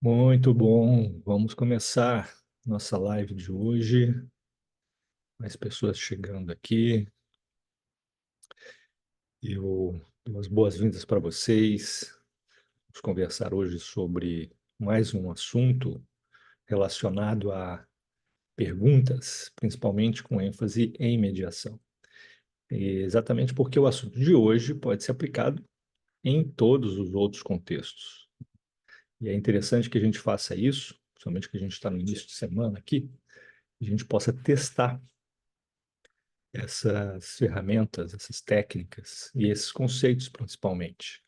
Muito bom. Vamos começar nossa live de hoje. Mais pessoas chegando aqui. Eu dou as boas-vindas para vocês. Vamos conversar hoje sobre mais um assunto relacionado a perguntas, principalmente com ênfase em mediação. Exatamente porque o assunto de hoje pode ser aplicado em todos os outros contextos. E é interessante que a gente faça isso, principalmente que a gente está no início de semana aqui, a gente possa testar essas ferramentas, essas técnicas e esses conceitos principalmente.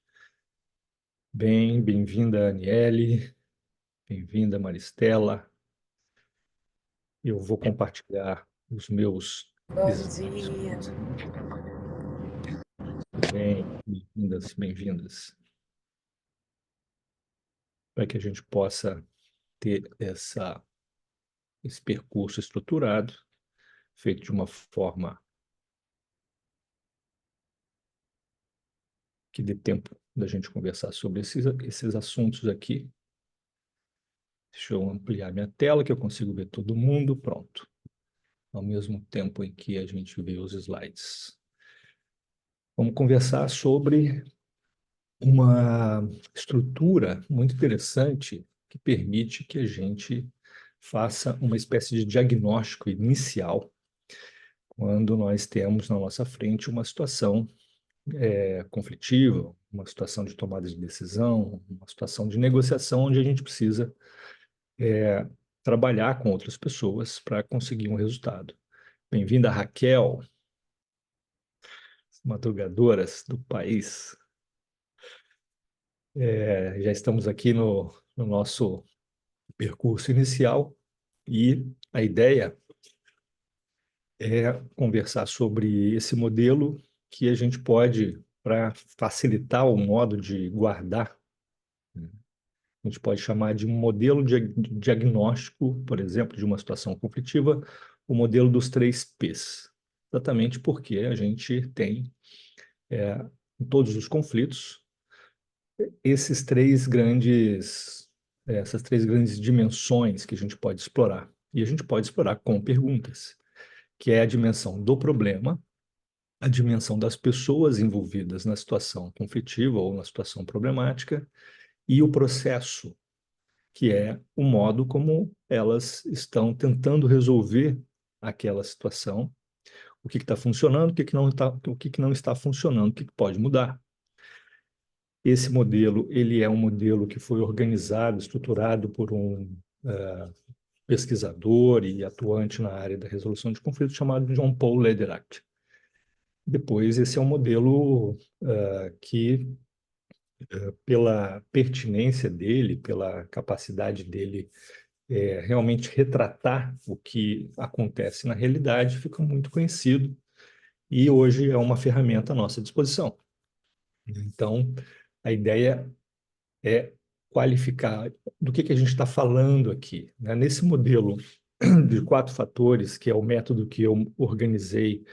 Bem-vinda, Aniele, bem-vinda, Maristela. Eu vou compartilhar os meus Bom slides. dia. Bem-vindas, bem-vindas. Para que a gente possa ter esse percurso estruturado, feito de uma forma que dê tempo da gente conversar sobre esses assuntos aqui. Deixa eu ampliar minha tela, que eu consigo ver todo mundo. Pronto. Ao mesmo tempo em que a gente vê os slides. Vamos conversar sobre uma estrutura muito interessante que permite que a gente faça uma espécie de diagnóstico inicial quando nós temos na nossa frente uma situação conflitiva, uma situação de tomada de decisão, uma situação de negociação onde a gente precisa trabalhar com outras pessoas para conseguir um resultado. Bem-vinda, Raquel, madrugadoras do país. Já estamos aqui no nosso percurso inicial e a ideia é conversar sobre esse modelo que a gente pode, para facilitar o modo de guardar, né? A gente pode chamar de um modelo de diagnóstico, por exemplo, de uma situação conflitiva, o modelo dos 3 Ps. Exatamente porque a gente tem, em todos os conflitos, essas três grandes dimensões que a gente pode explorar. E a gente pode explorar com perguntas, que é a dimensão do problema, a dimensão das pessoas envolvidas na situação conflitiva ou na situação problemática, e o processo, que é o modo como elas estão tentando resolver aquela situação, o que está funcionando, o que não está funcionando, o que pode mudar. Esse modelo, ele é um modelo que foi organizado, estruturado por um pesquisador e atuante na área da resolução de conflitos chamado John Paul Lederach. Depois, esse é um modelo que, pela pertinência dele, pela capacidade dele realmente retratar o que acontece na realidade, fica muito conhecido e hoje é uma ferramenta à nossa disposição. Então, a ideia é qualificar do que a gente está falando aqui, né? Nesse modelo de 4 fatores, que é o método que eu organizei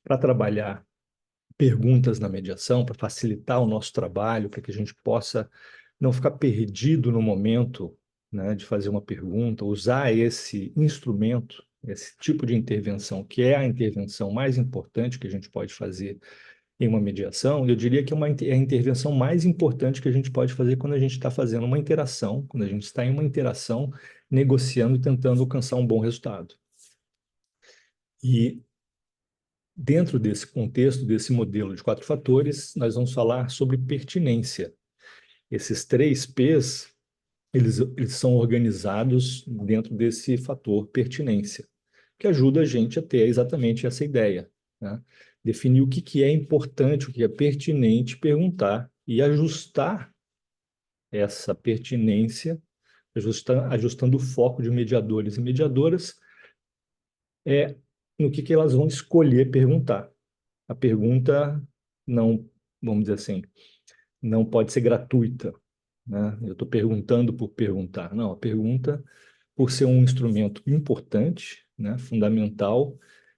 para trabalhar perguntas na mediação, para facilitar o nosso trabalho, para que a gente possa não ficar perdido no momento, né, de fazer uma pergunta, usar esse instrumento, esse tipo de intervenção, que é a intervenção mais importante que a gente pode fazer em uma mediação. Eu diria que é a intervenção mais importante que a gente pode fazer quando a gente está fazendo uma interação, quando a gente está em uma interação, negociando e tentando alcançar um bom resultado. E dentro desse contexto, desse modelo de 4 fatores, nós vamos falar sobre pertinência. Esses 3 Ps, eles são organizados dentro desse fator pertinência, que ajuda a gente a ter exatamente essa ideia, né? Definir o que é importante, o que é pertinente perguntar e ajustar essa pertinência, ajustando o foco de mediadores e mediadoras, no que elas vão escolher perguntar. A pergunta não, vamos dizer assim, não pode ser gratuita, né? Eu estou perguntando por perguntar. Não, a pergunta, por ser um instrumento importante, né, fundamental,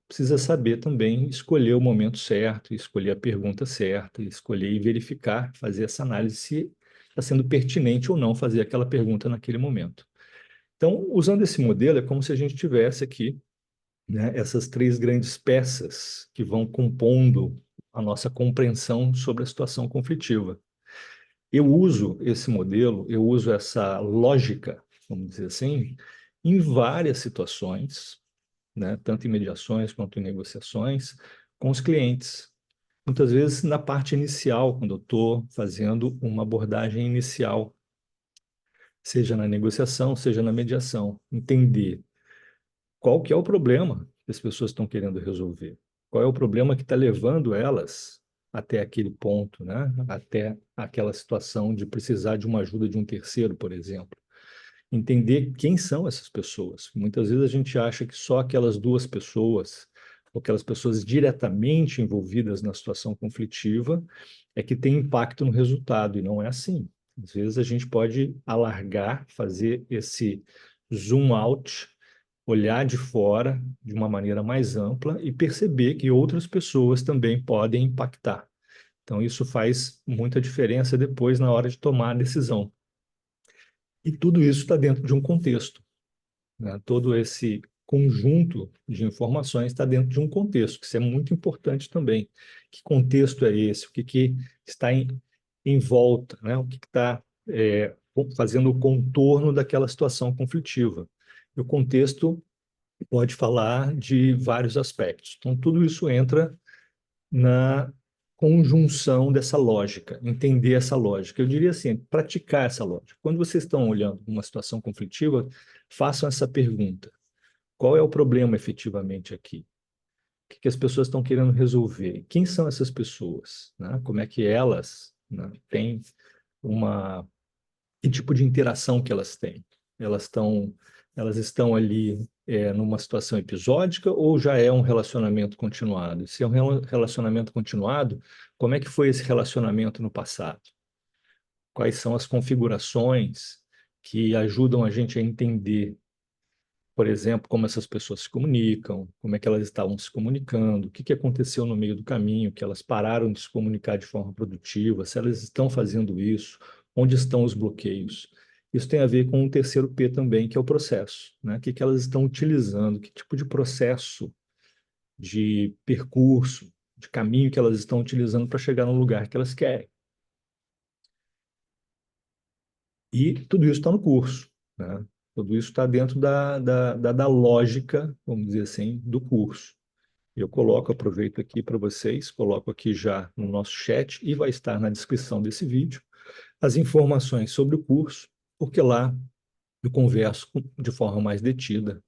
precisa saber também escolher o momento certo, escolher a pergunta certa, escolher e verificar, fazer essa análise se está sendo pertinente ou não fazer aquela pergunta naquele momento. Então, usando esse modelo, é como se a gente tivesse aqui, né, essas três grandes peças que vão compondo a nossa compreensão sobre a situação conflitiva. Eu uso esse modelo, eu uso essa lógica, vamos dizer assim, em várias situações, né, tanto em mediações quanto em negociações, com os clientes. Muitas vezes na parte inicial, quando eu estou fazendo uma abordagem inicial, seja na negociação, seja na mediação, entender qual que é o problema que as pessoas estão querendo resolver, qual é o problema que está levando elas até aquele ponto, né? Até aquela situação de precisar de uma ajuda de um terceiro, por exemplo. Entender quem são essas pessoas. Muitas vezes a gente acha que só aquelas duas pessoas, ou aquelas pessoas diretamente envolvidas na situação conflitiva, é que tem impacto no resultado, e não é assim. Às vezes a gente pode alargar, fazer esse zoom out, olhar de fora de uma maneira mais ampla e perceber que outras pessoas também podem impactar. Então, isso faz muita diferença depois na hora de tomar a decisão. E tudo isso está dentro de um contexto, né? Todo esse conjunto de informações está dentro de um contexto, que isso é muito importante também. Que contexto é esse? O que está em volta, né? O que está fazendo o contorno daquela situação conflitiva? E o contexto pode falar de vários aspectos. Então, tudo isso entra na conjunção dessa lógica, entender essa lógica. Eu diria assim, praticar essa lógica. Quando vocês estão olhando uma situação conflitiva, façam essa pergunta: qual é o problema efetivamente aqui? O que as pessoas estão querendo resolver? Quem são essas pessoas, né? Como é que elas, né, têm uma que tipo de interação que elas têm? Elas estão, elas estão ali numa situação episódica ou já é um relacionamento continuado? Se é um relacionamento continuado, como é que foi esse relacionamento no passado? Quais são as configurações que ajudam a gente a entender, por exemplo, como essas pessoas se comunicam, como é que elas estavam se comunicando, o que que aconteceu no meio do caminho, que elas pararam de se comunicar de forma produtiva, se elas estão fazendo isso, onde estão os bloqueios. Isso tem a ver com o terceiro P também, que é o processo, né? O que que elas estão utilizando, que tipo de processo, de percurso, de caminho que elas estão utilizando para chegar no lugar que elas querem. E tudo isso está no curso, né? Tudo isso está dentro da lógica, vamos dizer assim, do curso. Eu coloco, aproveito aqui para vocês, coloco aqui já no nosso chat e vai estar na descrição desse vídeo as informações sobre o curso, porque lá eu converso de forma mais detida,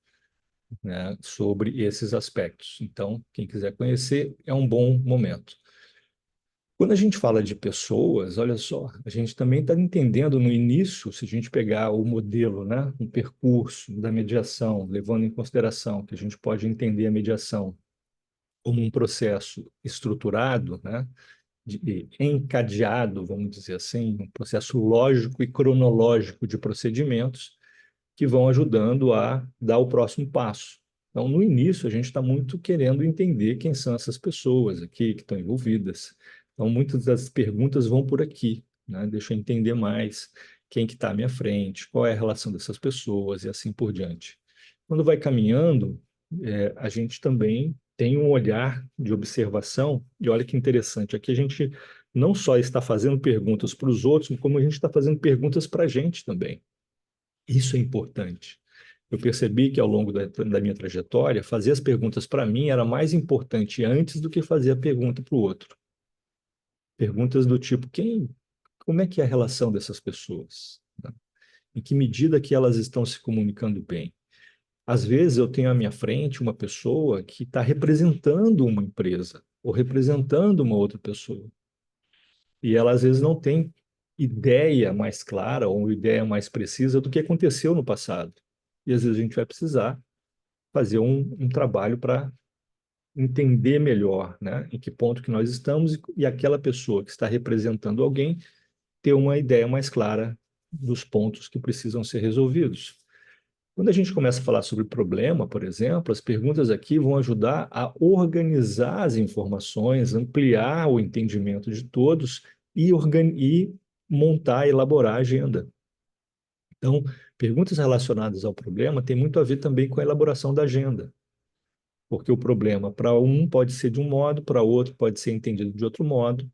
né, sobre esses aspectos. Então, quem quiser conhecer, é um bom momento. Quando a gente fala de pessoas, olha só, a gente também está entendendo no início, se a gente pegar o modelo, né, um percurso da mediação, levando em consideração que a gente pode entender a mediação como um processo estruturado, né, encadeado, vamos dizer assim, um processo lógico e cronológico de procedimentos que vão ajudando a dar o próximo passo. Então, no início, a gente está muito querendo entender quem são essas pessoas aqui que estão envolvidas. Então, muitas das perguntas vão por aqui, né? Deixa eu entender mais quem que está à minha frente, qual é a relação dessas pessoas e assim por diante. Quando vai caminhando, a gente também tem um olhar de observação, e olha que interessante, aqui a gente não só está fazendo perguntas para os outros, como a gente está fazendo perguntas para a gente também. Isso é importante. Eu percebi que ao longo da minha trajetória, fazer as perguntas para mim era mais importante antes do que fazer a pergunta para o outro. Perguntas do tipo, como é que é a relação dessas pessoas? Né? Em que medida que elas estão se comunicando bem? Às vezes eu tenho à minha frente uma pessoa que está representando uma empresa ou representando uma outra pessoa. E ela às vezes não tem ideia mais clara ou ideia mais precisa do que aconteceu no passado. E às vezes a gente vai precisar fazer um trabalho para entender melhor, né, em que ponto que nós estamos e aquela pessoa que está representando alguém ter uma ideia mais clara dos pontos que precisam ser resolvidos. Quando a gente começa a falar sobre problema, por exemplo, as perguntas aqui vão ajudar a organizar as informações, ampliar o entendimento de todos e montar, elaborar a agenda. Então, perguntas relacionadas ao problema têm muito a ver também com a elaboração da agenda, porque o problema para um pode ser de um modo, para outro pode ser entendido de outro modo,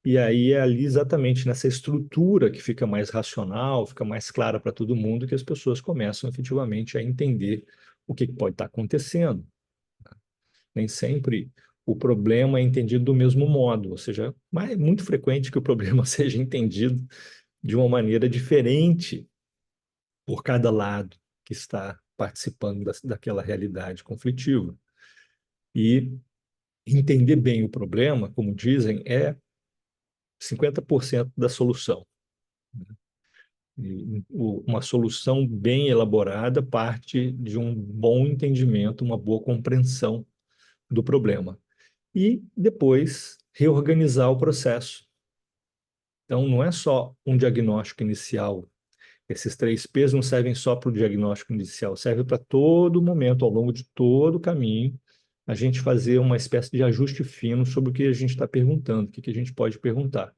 e aí é ali exatamente nessa estrutura que fica mais racional, fica mais clara para todo mundo, que as pessoas começam efetivamente a entender o que pode estar acontecendo. Nem sempre o problema é entendido do mesmo modo, ou seja, é muito frequente que o problema seja entendido de uma maneira diferente por cada lado que está participando daquela realidade conflitiva. E entender bem o problema, como dizem, é 50% da solução. E uma solução bem elaborada parte de um bom entendimento, uma boa compreensão do problema. E depois reorganizar o processo. Então, não é só um diagnóstico inicial. Esses 3 P's não servem só para o diagnóstico inicial, serve para todo momento, ao longo de todo o caminho, a gente fazer uma espécie de ajuste fino sobre o que a gente está perguntando, o que a gente pode perguntar.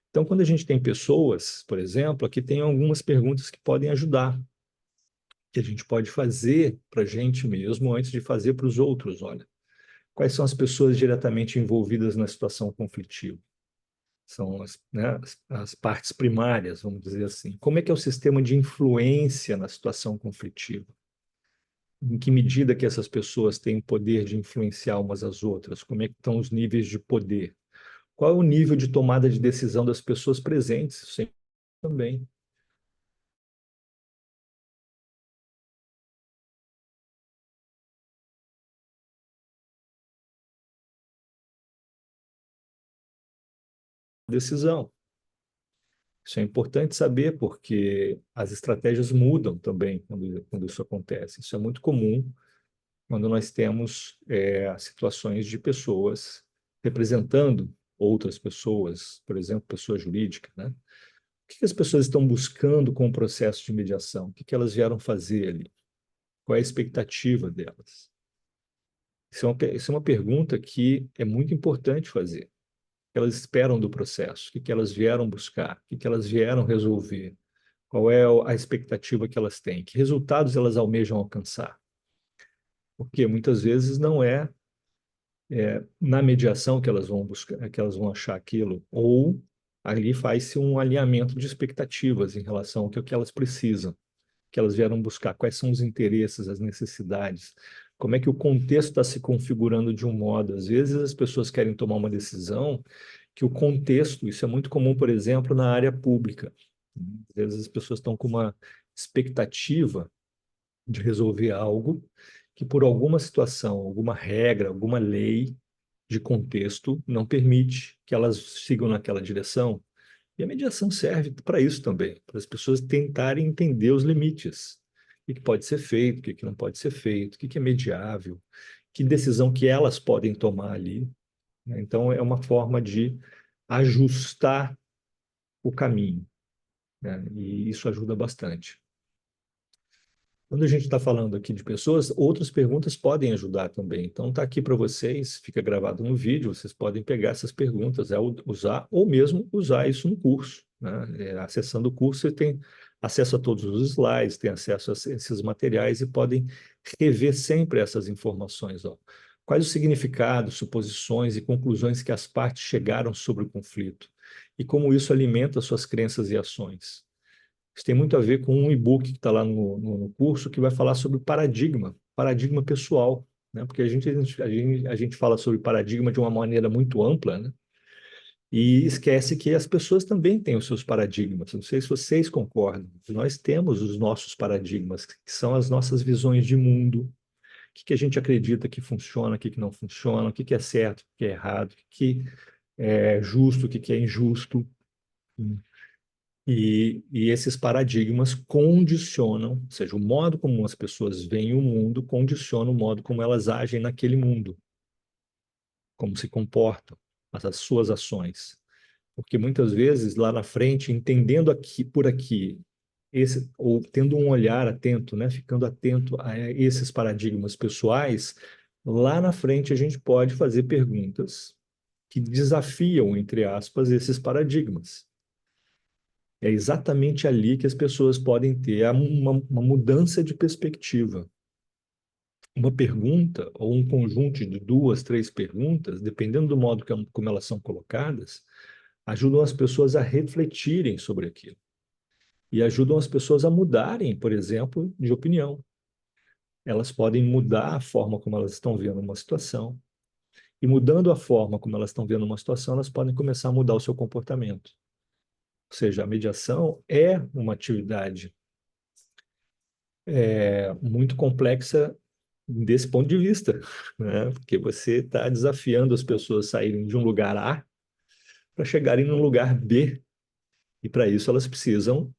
Então, quando a gente tem pessoas, por exemplo, aqui tem algumas perguntas que podem ajudar, que a gente pode fazer para a gente mesmo antes de fazer para os outros. Olha, quais são as pessoas diretamente envolvidas na situação conflitiva? São as partes primárias, vamos dizer assim. Como é que é o sistema de influência na situação conflitiva? Em que medida que essas pessoas têm poder de influenciar umas às outras? Como é que estão os níveis de poder? Qual é o nível de tomada de decisão das pessoas presentes? Isso também. Decisão. Isso é importante saber porque as estratégias mudam também quando isso acontece. Isso é muito comum quando nós temos situações de pessoas representando outras pessoas, por exemplo, pessoa jurídica, né? O que as pessoas estão buscando com o processo de mediação? O que elas vieram fazer ali? Qual é a expectativa delas? Isso é uma pergunta que é muito importante fazer. O que elas esperam do processo? O que elas vieram buscar? O que elas vieram resolver? Qual é a expectativa que elas têm? Que resultados elas almejam alcançar? Porque muitas vezes não é na mediação que elas vão buscar, que elas vão achar aquilo, ou ali faz-se um alinhamento de expectativas em relação ao que elas precisam, que elas vieram buscar, quais são os interesses, as necessidades, como é que o contexto está se configurando de um modo. Às vezes as pessoas querem tomar uma decisão que o contexto, isso é muito comum, por exemplo, na área pública. Às vezes as pessoas estão com uma expectativa de resolver algo que por alguma situação, alguma regra, alguma lei de contexto não permite que elas sigam naquela direção. E a mediação serve para isso também, para as pessoas tentarem entender os limites. O que pode ser feito, o que não pode ser feito, o que é mediável, que decisão que elas podem tomar ali, né? Então, é uma forma de ajustar o caminho, né? E isso ajuda bastante. Quando a gente está falando aqui de pessoas, outras perguntas podem ajudar também. Então, está aqui para vocês, fica gravado no vídeo, vocês podem pegar essas perguntas, usar, ou mesmo usar isso no curso, né? Acessando o curso, você tem acesso a todos os slides, tem acesso a esses materiais e podem rever sempre essas informações. Ó. Quais os significados, suposições e conclusões que as partes chegaram sobre o conflito? E como isso alimenta suas crenças e ações? Isso tem muito a ver com um e-book que está lá no curso que vai falar sobre paradigma pessoal, né? Porque a gente fala sobre paradigma de uma maneira muito ampla, né? E esquece que as pessoas também têm os seus paradigmas. Não sei se vocês concordam. Nós temos os nossos paradigmas, que são as nossas visões de mundo. O que a gente acredita que funciona, o que não funciona, o que é certo, o que é errado, o que é justo, o que é injusto. E esses paradigmas condicionam, ou seja, o modo como as pessoas veem o mundo condiciona o modo como elas agem naquele mundo, como se comportam, as suas ações. Porque muitas vezes, lá na frente, entendendo aqui por aqui, ou tendo um olhar atento, né, ficando atento a esses paradigmas pessoais, lá na frente a gente pode fazer perguntas que desafiam, entre aspas, esses paradigmas. É exatamente ali que as pessoas podem ter uma mudança de perspectiva. Uma pergunta ou um conjunto de duas, três perguntas, dependendo do modo como elas são colocadas, ajudam as pessoas a refletirem sobre aquilo e ajudam as pessoas a mudarem, por exemplo, de opinião. Elas podem mudar a forma como elas estão vendo uma situação, e mudando a forma como elas estão vendo uma situação, elas podem começar a mudar o seu comportamento. Ou seja, a mediação é uma atividade muito complexa desse ponto de vista, né? Porque você está desafiando as pessoas a saírem de um lugar A para chegarem num lugar B. E para isso elas precisam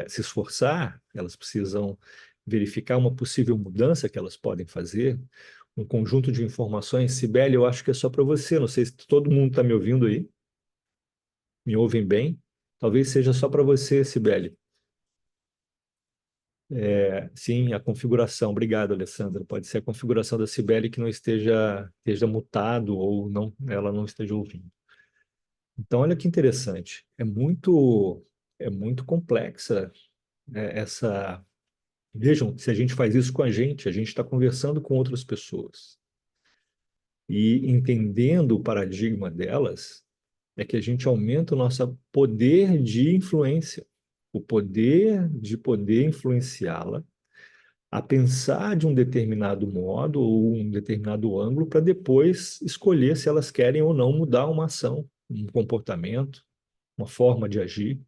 se esforçar, elas precisam verificar uma possível mudança que elas podem fazer, um conjunto de informações. Sibeli, eu acho que é só para você, não sei se todo mundo está me ouvindo aí, me ouvem bem? Talvez seja só para você, Sibeli. Sim, a configuração. Obrigado, Alessandra. Pode ser a configuração da Cibele que não esteja mutado ou não, ela não esteja ouvindo. Então, olha que interessante. É muito complexa, essa. Vejam, se a gente faz isso com a gente está conversando com outras pessoas. E entendendo o paradigma delas, é que a gente aumenta o nosso poder de influência, o poder de poder influenciá-la a pensar de um determinado modo ou um determinado ângulo para depois escolher se elas querem ou não mudar uma ação, um comportamento, uma forma de agir.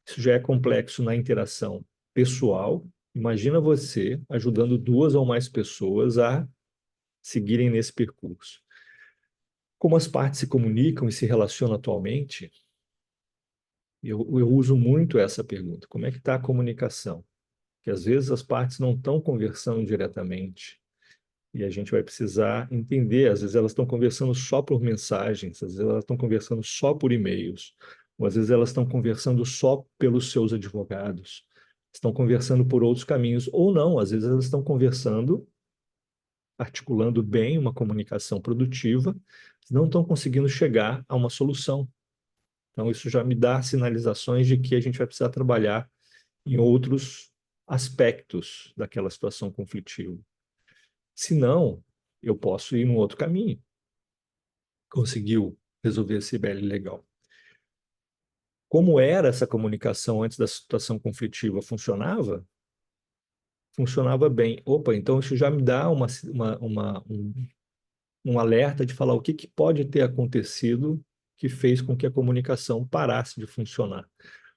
Isso já é complexo na interação pessoal. Imagina você ajudando duas ou mais pessoas a seguirem nesse percurso. Como as partes se comunicam e se relacionam atualmente, eu uso muito essa pergunta. Como é que está a comunicação? Que às vezes as partes não estão conversando diretamente. E a gente vai precisar entender, às vezes elas estão conversando só por mensagens, às vezes elas estão conversando só por e-mails, ou às vezes elas estão conversando só pelos seus advogados, estão conversando por outros caminhos, ou não, às vezes elas estão conversando, articulando bem uma comunicação produtiva, não estão conseguindo chegar a uma solução. Então, isso já me dá sinalizações de que a gente vai precisar trabalhar em outros aspectos daquela situação conflitiva. Se não, eu posso ir num outro caminho. Conseguiu resolver esse IBL legal. Como era essa comunicação antes da situação conflitiva? Funcionava? Funcionava bem. Opa, então isso já me dá um alerta de falar o que pode ter acontecido que fez com que a comunicação parasse de funcionar.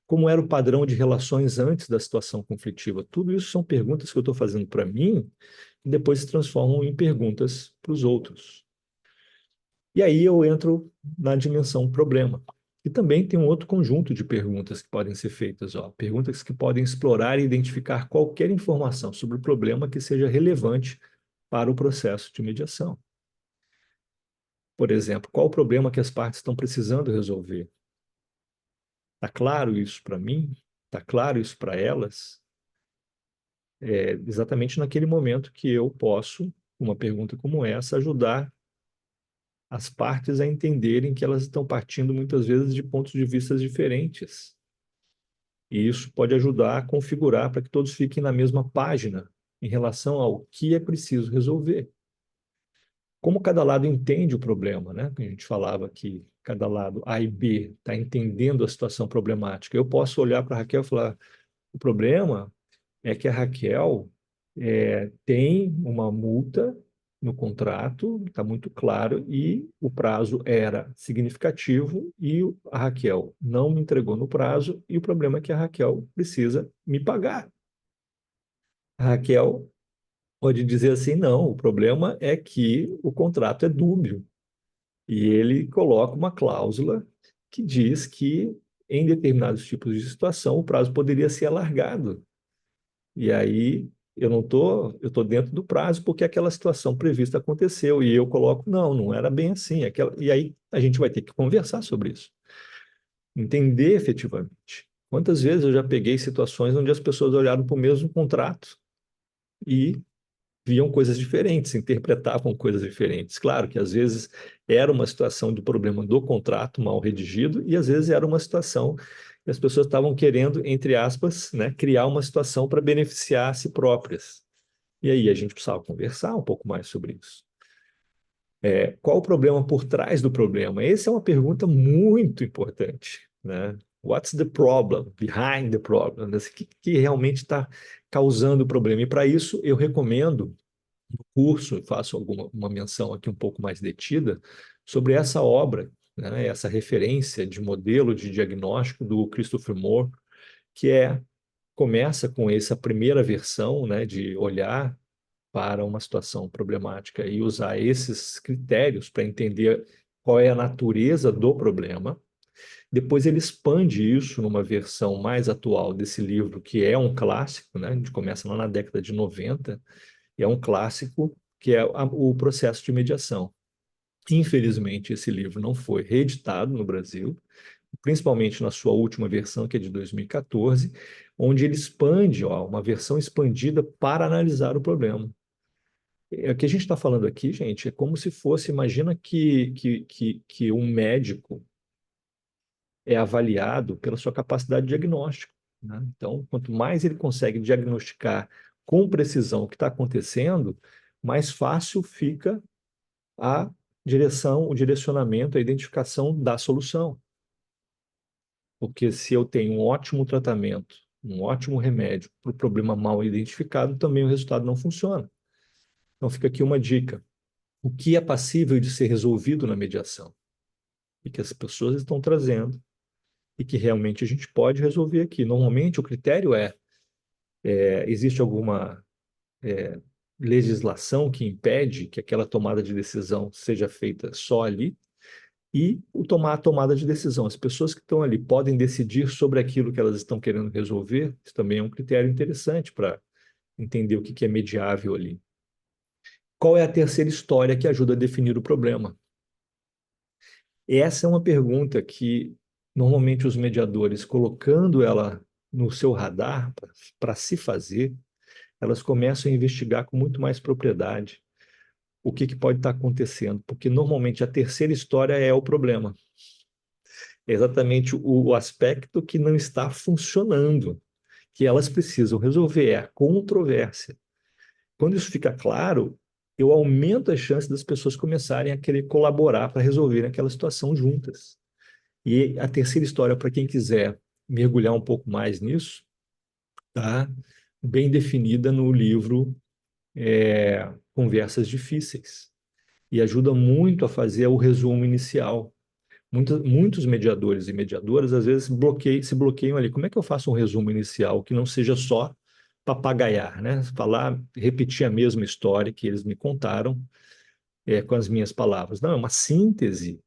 Como era o padrão de relações antes da situação conflitiva? Tudo isso são perguntas que eu estou fazendo para mim e depois se transformam em perguntas para os outros. E aí eu entro na dimensão problema. E também tem um outro conjunto de perguntas que podem ser feitas, ó, perguntas que podem explorar e identificar qualquer informação sobre o problema que seja relevante para o processo de mediação. Por exemplo, qual o problema que as partes estão precisando resolver? Está claro isso para mim? Está claro isso para elas? É exatamente naquele momento que eu posso, uma pergunta como essa, ajudar as partes a entenderem que elas estão partindo muitas vezes de pontos de vista diferentes. E isso pode ajudar a configurar para que todos fiquem na mesma página em relação ao que é preciso resolver. Como cada lado entende o problema, né? A gente falava que cada lado, A e B, está entendendo a situação problemática. Eu posso olhar para a Raquel e falar: o problema é que a Raquel tem uma multa no contrato, está muito claro, e o prazo era significativo, e a Raquel não me entregou no prazo, e o problema é que a Raquel precisa me pagar. A Raquel pode dizer assim: não, o problema é que o contrato é dúbio, e ele coloca uma cláusula que diz que, em determinados tipos de situação, o prazo poderia ser alargado. E aí eu tô dentro do prazo porque aquela situação prevista aconteceu e eu coloco, não, não era bem assim. E aí a gente vai ter que conversar sobre isso, entender efetivamente. Quantas vezes eu já peguei situações onde as pessoas olharam para o mesmo contrato e viam coisas diferentes, interpretavam coisas diferentes. Claro que às vezes era uma situação de problema do contrato mal redigido e às vezes era uma situação e as pessoas estavam querendo, entre aspas, né, criar uma situação para beneficiar a si próprias. E aí a gente precisava conversar um pouco mais sobre isso. Qual o problema por trás do problema? Essa é uma pergunta muito importante, né? What's the problem behind the problem? O que realmente está causando o problema? E para isso eu recomendo no curso, faço uma menção aqui um pouco mais detida sobre essa obra, né? Essa referência de modelo de diagnóstico do Christopher Moore, que começa com essa primeira versão, né, de olhar para uma situação problemática e usar esses critérios para entender qual é a natureza do problema. Depois ele expande isso numa versão mais atual desse livro, que é um clássico, né? A gente começa lá na década de 90, e é um clássico que é o processo de mediação. Infelizmente, esse livro não foi reeditado no Brasil, principalmente na sua última versão, que é de 2014, onde ele expande, ó, uma versão expandida para analisar o problema. O que a gente está falando aqui, gente, é como se fosse, imagina que um médico é avaliado pela sua capacidade de diagnóstico, né? Então, quanto mais ele consegue diagnosticar com precisão o que está acontecendo, mais fácil fica a direção, o direcionamento, a identificação da solução. Porque se eu tenho um ótimo tratamento, um ótimo remédio para o problema mal identificado, também o resultado não funciona. Então, fica aqui uma dica. O que é passível de ser resolvido na mediação? E que as pessoas estão trazendo e que realmente a gente pode resolver aqui. Normalmente, o critério existe alguma legislação que impede que aquela tomada de decisão seja feita só ali, e a tomada de decisão. As pessoas que estão ali podem decidir sobre aquilo que elas estão querendo resolver. Isso também é um critério interessante para entender o que é mediável ali. Qual é a terceira história que ajuda a definir o problema? Essa é uma pergunta que, normalmente, os mediadores, colocando ela no seu radar para se fazer, elas começam a investigar com muito mais propriedade o que pode estar acontecendo, porque normalmente a terceira história é o problema. É exatamente o aspecto que não está funcionando, que elas precisam resolver, é a controvérsia. Quando isso fica claro, eu aumento as chances das pessoas começarem a querer colaborar para resolverem aquela situação juntas. E a terceira história, para quem quiser mergulhar um pouco mais nisso, está bem definida no livro Conversas Difíceis, e ajuda muito a fazer o resumo inicial. Muitos mediadores e mediadoras, às vezes, se bloqueiam ali. Como é que eu faço um resumo inicial que não seja só papagaiar, né? Falar, repetir a mesma história que eles me contaram com as minhas palavras. Não, é uma síntese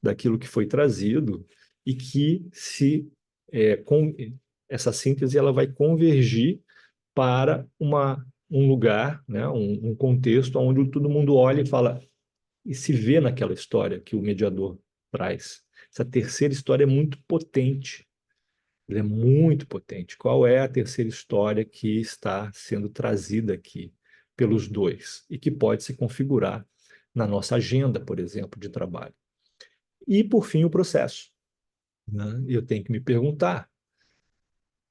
daquilo que foi trazido e que essa síntese ela vai convergir para um lugar, né? Um contexto onde todo mundo olha e fala e se vê naquela história que o mediador traz. Essa terceira história é muito potente. Ela é muito potente. Qual é a terceira história que está sendo trazida aqui pelos dois e que pode se configurar na nossa agenda, por exemplo, de trabalho? E, por fim, o processo, né? Eu tenho que me perguntar.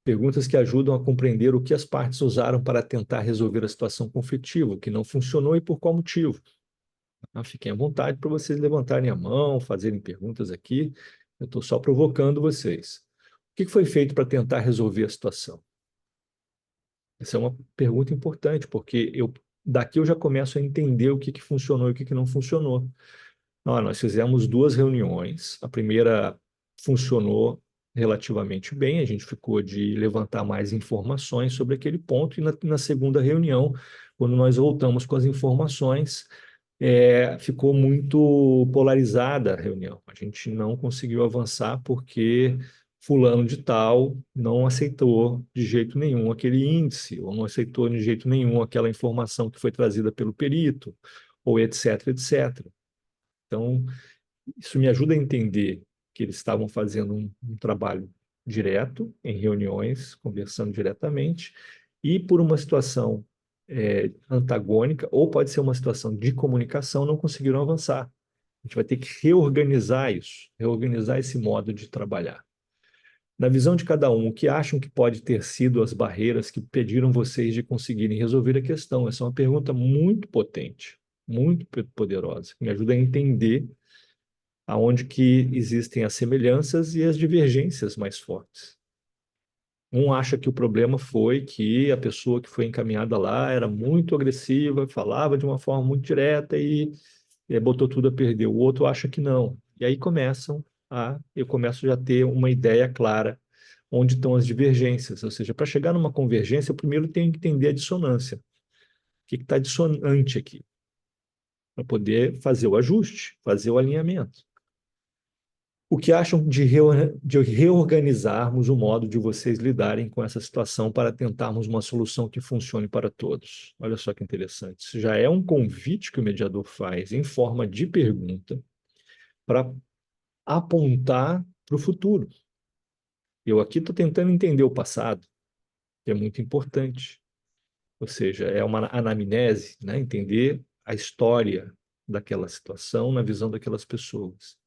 Perguntas que ajudam a compreender o que as partes usaram para tentar resolver a situação conflitiva, o que não funcionou e por qual motivo. Fiquem à vontade para vocês levantarem a mão, fazerem perguntas aqui. Eu estou só provocando vocês. O que foi feito para tentar resolver a situação? Essa é uma pergunta importante, porque daqui eu já começo a entender o que funcionou e o que não funcionou. Nós fizemos 2 reuniões. A primeira funcionou relativamente bem, a gente ficou de levantar mais informações sobre aquele ponto, e na segunda reunião, quando nós voltamos com as informações, ficou muito polarizada a reunião. A gente não conseguiu avançar porque fulano de tal não aceitou de jeito nenhum aquele índice, ou não aceitou de jeito nenhum aquela informação que foi trazida pelo perito, ou etc, etc. Então, isso me ajuda a entender que eles estavam fazendo um trabalho direto, em reuniões, conversando diretamente, e por uma situação antagônica, ou pode ser uma situação de comunicação, não conseguiram avançar. A gente vai ter que reorganizar isso, reorganizar esse modo de trabalhar. Na visão de cada um, o que acham que pode ter sido as barreiras que impediram vocês de conseguirem resolver a questão? Essa é uma pergunta muito potente, muito poderosa, que me ajuda a entender aonde que existem as semelhanças e as divergências mais fortes. Um acha que o problema foi que a pessoa que foi encaminhada lá era muito agressiva, falava de uma forma muito direta e botou tudo a perder. O outro acha que não. E aí eu começo já a ter uma ideia clara onde estão as divergências. Ou seja, para chegar numa convergência, eu primeiro tenho que entender a dissonância. O que está dissonante aqui? Para poder fazer o ajuste, fazer o alinhamento. O que acham de reorganizarmos o modo de vocês lidarem com essa situação para tentarmos uma solução que funcione para todos? Olha só que interessante. Isso já é um convite que o mediador faz em forma de pergunta para apontar para o futuro. Eu aqui estou tentando entender o passado, que é muito importante. Ou seja, é uma anamnese, né? Entender a história daquela situação na visão daquelas pessoas.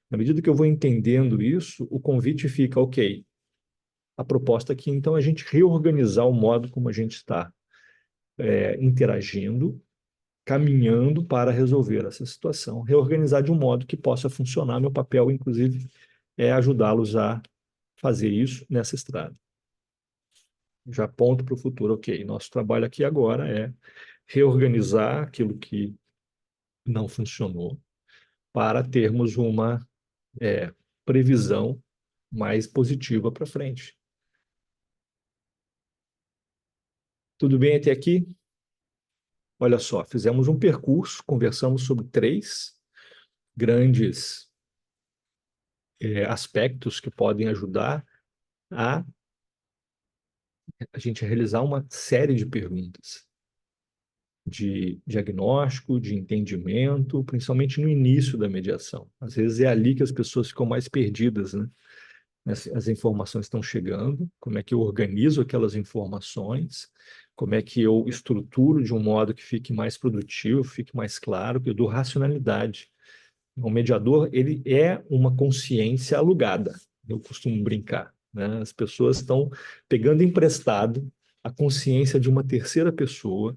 Na medida que eu vou entendendo isso, o convite fica, ok, a proposta aqui, então, é a gente reorganizar o modo como a gente está interagindo, caminhando para resolver essa situação, reorganizar de um modo que possa funcionar. Meu papel, inclusive, é ajudá-los a fazer isso nessa estrada. Já aponto para o futuro, ok, nosso trabalho aqui agora é reorganizar aquilo que não funcionou para termos uma previsão mais positiva para frente. Tudo bem até aqui? Olha só, fizemos um percurso, conversamos sobre três grandes aspectos que podem ajudar a gente realizar uma série de perguntas de diagnóstico, de entendimento, principalmente no início da mediação. Às vezes é ali que as pessoas ficam mais perdidas, né? As informações estão chegando, como é que eu organizo aquelas informações, como é que eu estruturo de um modo que fique mais produtivo, fique mais claro, que eu dou racionalidade. O mediador, ele é uma consciência alugada, eu costumo brincar, né? As pessoas estão pegando emprestado a consciência de uma terceira pessoa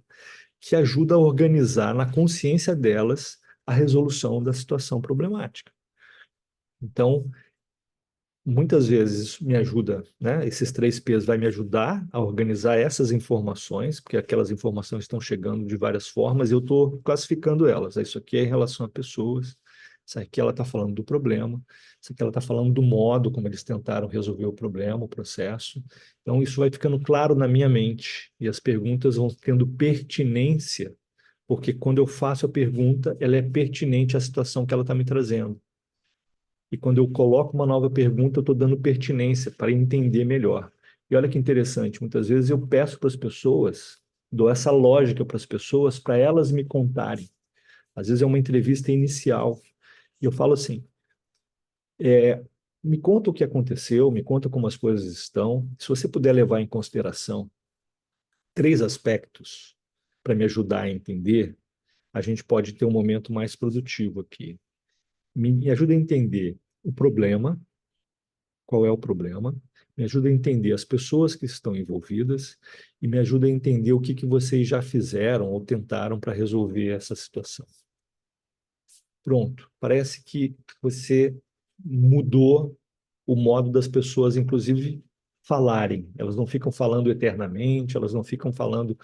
que ajuda a organizar na consciência delas a resolução da situação problemática. Então, muitas vezes isso me ajuda, né? Esses três P's vai me ajudar a organizar essas informações, porque aquelas informações estão chegando de várias formas e eu estou classificando elas. Isso aqui é em relação a pessoas, isso aqui ela está falando do problema, isso aqui ela está falando do modo como eles tentaram resolver o problema, o processo. Então, isso vai ficando claro na minha mente e as perguntas vão tendo pertinência, porque quando eu faço a pergunta, ela é pertinente à situação que ela está me trazendo. E quando eu coloco uma nova pergunta, eu estou dando pertinência para entender melhor. E olha que interessante, muitas vezes eu peço para as pessoas, dou essa lógica para as pessoas, para elas me contarem. Às vezes é uma entrevista inicial, e eu falo assim, me conta o que aconteceu, me conta como as coisas estão. Se você puder levar em consideração três aspectos para me ajudar a entender, a gente pode ter um momento mais produtivo aqui. Me ajuda a entender o problema, qual é o problema, me ajuda a entender as pessoas que estão envolvidas e me ajuda a entender o que vocês já fizeram ou tentaram para resolver essa situação. Pronto, parece que você mudou o modo das pessoas, inclusive, falarem. Elas não ficam falando eternamente, elas não ficam falando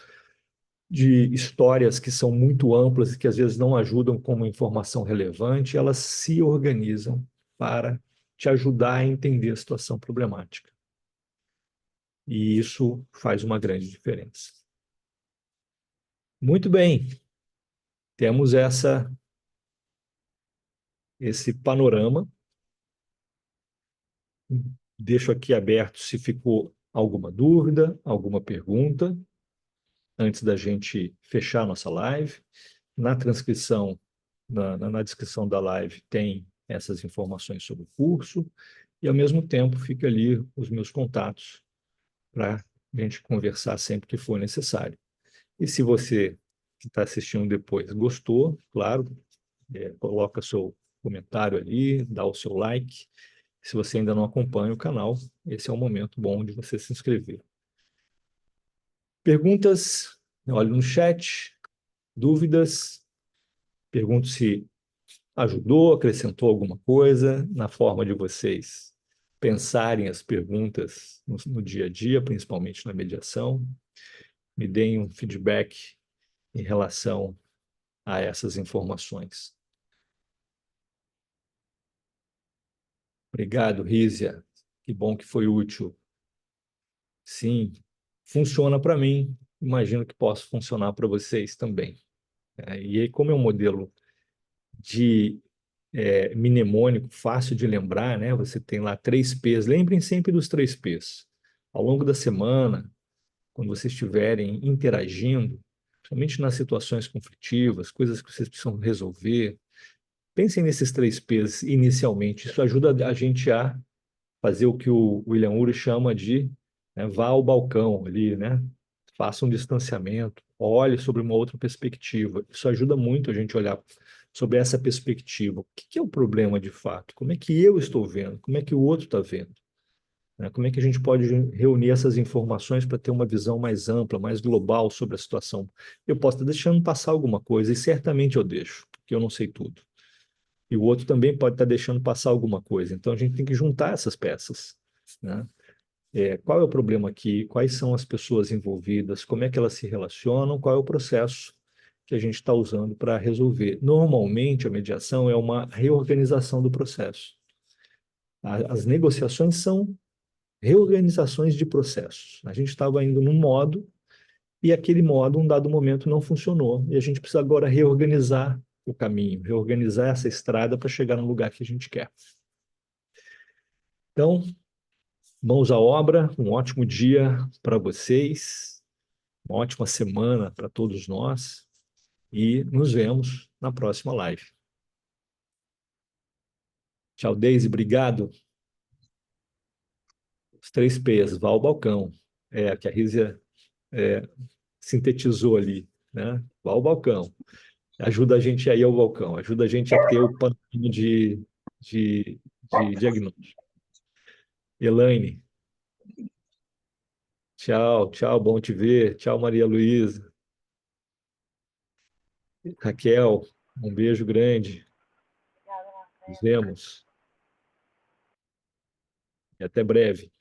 de histórias que são muito amplas e que às vezes não ajudam como informação relevante, elas se organizam para te ajudar a entender a situação problemática. E isso faz uma grande diferença. Muito bem, temos esse panorama. Deixo aqui aberto se ficou alguma dúvida, alguma pergunta, antes da gente fechar a nossa live. Na transcrição, na descrição da live, tem essas informações sobre o curso, e ao mesmo tempo fica ali os meus contatos para a gente conversar sempre que for necessário. E se você que está assistindo depois gostou, claro, coloca seu comentário ali, dá o seu like Se você ainda não acompanha o canal, esse é o momento bom de você se inscrever. Perguntas? Olhe no chat. Dúvidas? Pergunto se ajudou, acrescentou alguma coisa na forma de vocês pensarem as perguntas no dia a dia, principalmente na mediação. Me deem um feedback em relação a essas informações. Obrigado, Rízia. Que bom que foi útil. Sim, funciona para mim. Imagino que possa funcionar para vocês também. E aí, como é um modelo de mnemônico fácil de lembrar, né? Você tem lá 3 P's. Lembrem sempre dos 3 P's. Ao longo da semana, quando vocês estiverem interagindo, somente nas situações conflitivas, coisas que vocês precisam resolver, pensem nesses 3 P's inicialmente. Isso ajuda a gente a fazer o que o William Ury chama de, né, vá ao balcão ali, né? Faça um distanciamento, olhe sobre uma outra perspectiva. Isso ajuda muito a gente a olhar sobre essa perspectiva. O que é o problema de fato? Como é que eu estou vendo? Como é que o outro está vendo? Né? Como é que a gente pode reunir essas informações para ter uma visão mais ampla, mais global sobre a situação? Eu posso estar deixando passar alguma coisa, e certamente eu deixo, porque eu não sei tudo. E o outro também pode estar deixando passar alguma coisa. Então a gente tem que juntar essas peças, né? Qual é o problema aqui? Quais são as pessoas envolvidas? Como é que elas se relacionam? Qual é o processo que a gente está usando para resolver? Normalmente, a mediação é uma reorganização do processo. As negociações são reorganizações de processos. A gente estava indo num modo e aquele modo, um dado momento, não funcionou. E a gente precisa agora reorganizar o caminho, reorganizar essa estrada para chegar no lugar que a gente quer. Então, mãos à obra, um ótimo dia para vocês, uma ótima semana para todos nós e nos vemos na próxima live. Tchau, Deise, obrigado. Os 3 P's, vá ao balcão. Que a Rízia sintetizou ali, né? Vá ao balcão. Ajuda a gente a ir ao balcão, ajuda a gente a ter o panorama de, de diagnóstico. Elaine, tchau, tchau, bom te ver. Tchau, Maria Luísa. Raquel, um beijo grande. Nos vemos e até breve.